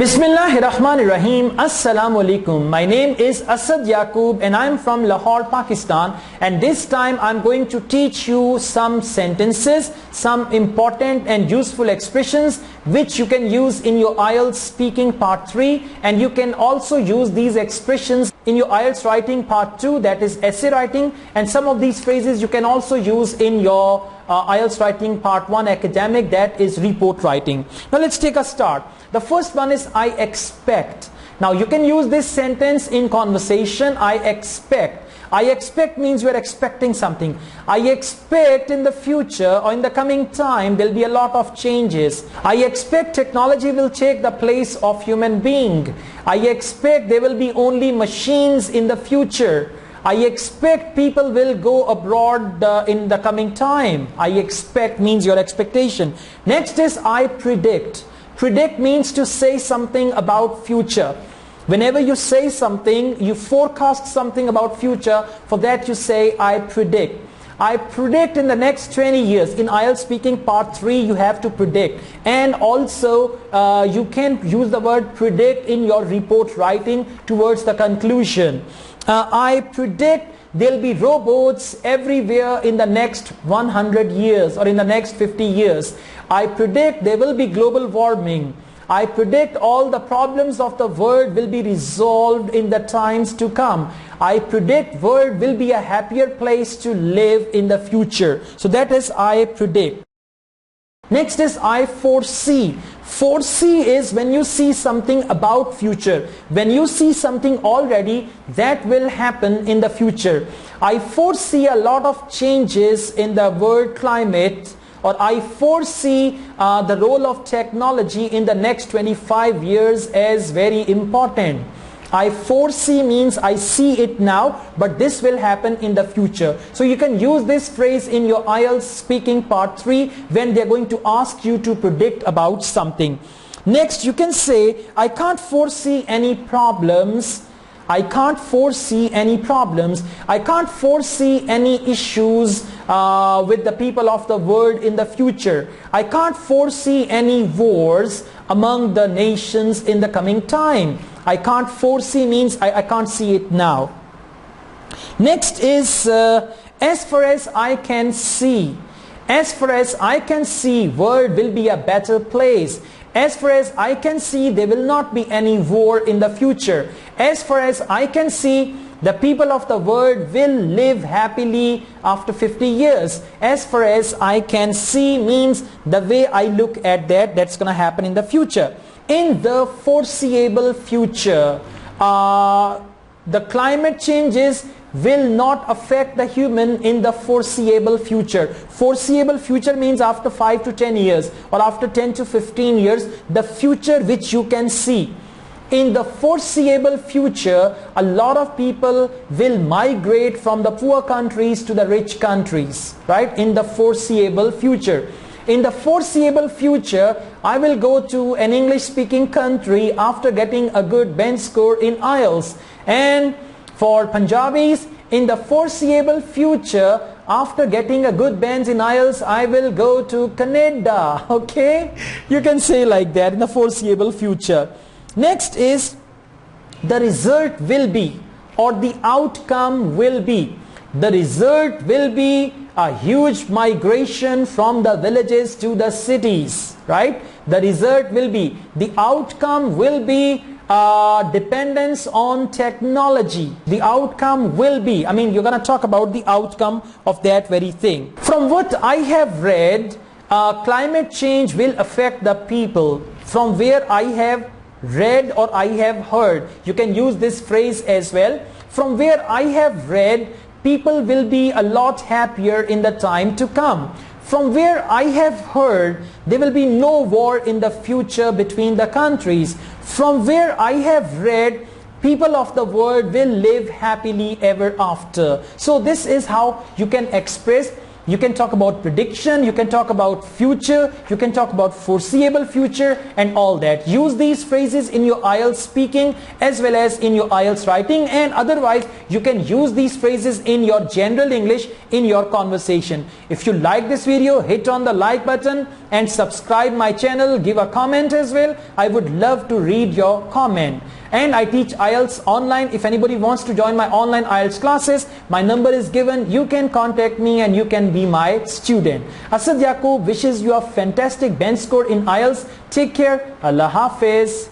Bismillahirrahmanirrahim. Assalamu alaikum. My name is Asad Yaqub and I'm from Lahore, Pakistan, and this time I'm going to teach you some sentences, some important and useful expressions which you can use in your IELTS speaking part 3, and you can also use these expressions in your IELTS writing part 2, that is essay writing, and some of these phrases you can also use in your IELTS writing part 1 academic, that is report writing. Now let's take a start. The first one is I expect. Now you can use this sentence in conversation. I expect. I expect means you are expecting something. I expect in the future or in the coming time there will be a lot of changes. I expect technology will take the place of human being. I expect there will be only machines in the future. I expect people will go abroad in the coming time. I expect means your expectation. Next is I predict. Predict means to say something about future. Whenever you say something, you forecast something about future. For that you say I predict. I predict in the next 20 years. In IELTS speaking part 3 you have to predict. And also you can use the word predict in your report writing towards the conclusion. I predict there will be robots everywhere in the next 100 years or in the next 50 years. I predict there will be global warming. I predict all the problems of the world will be resolved in the times to come. I predict world will be a happier place to live in the future. So that is I predict. Next is I foresee. Foresee is when you see something about future. When you see something already that will happen in the future. I foresee a lot of changes in the world climate, or I foresee the role of technology in the next 25 years as very important. I foresee means I see it now, but this will happen in the future. So you can use this phrase in your IELTS speaking part 3 when they're going to ask you to predict about something. Next, you can say, I can't foresee any problems. I can't foresee any problems. I can't foresee any issues with the people of the world in the future. I can't foresee any wars among the nations in the coming time. I can't foresee means I can't see it now. Next is as far as I can see. As far as I can see, world will be a better place. As far as I can see, there will not be any war in the future. As far as I can see, the people of the world will live happily after 50 years. As far as I can see means the way I look at that, that's going to happen in the future. In the foreseeable future, the climate changes will not affect the human in the foreseeable future. Foreseeable future means after 5 to 10 years or after 10 to 15 years, the future which you can see. In the foreseeable future, a lot of people will migrate from the poor countries to the rich countries, right? In the foreseeable future. In the foreseeable future, I will go to an English-speaking country after getting a good bench score in IELTS. And for Punjabis, in the foreseeable future, after getting a good bench in IELTS, I will go to Canada. Okay? You can say like that in the foreseeable future. Next is the result will be, or the outcome will be. The result will be a huge migration from the villages to the cities, right? The result will be, the outcome will be dependence on technology. The outcome will be, I mean, you're going to talk about the outcome of that very thing. From what I have read, climate change will affect the people. From where I have read or I have heard, you can use this phrase as well. From where I have read, people will be a lot happier in the time to come. From where I have heard, there will be no war in the future between the countries. From where I have read, people of the world will live happily ever after. So this is how you can express you can talk about prediction, you can talk about future, you can talk about foreseeable future and all that. Use these phrases in your IELTS speaking as well as in your IELTS writing, and otherwise you can use these phrases in your general English in your conversation. If you like this video, hit on the like button and subscribe my channel, give a comment as well. I would love to read your comment. And I teach IELTS online. If anybody wants to join my online IELTS classes, my number is given. You can contact me and you can be my student. Asad Yaqub wishes you a fantastic bench score in IELTS. Take care. Allah Hafiz.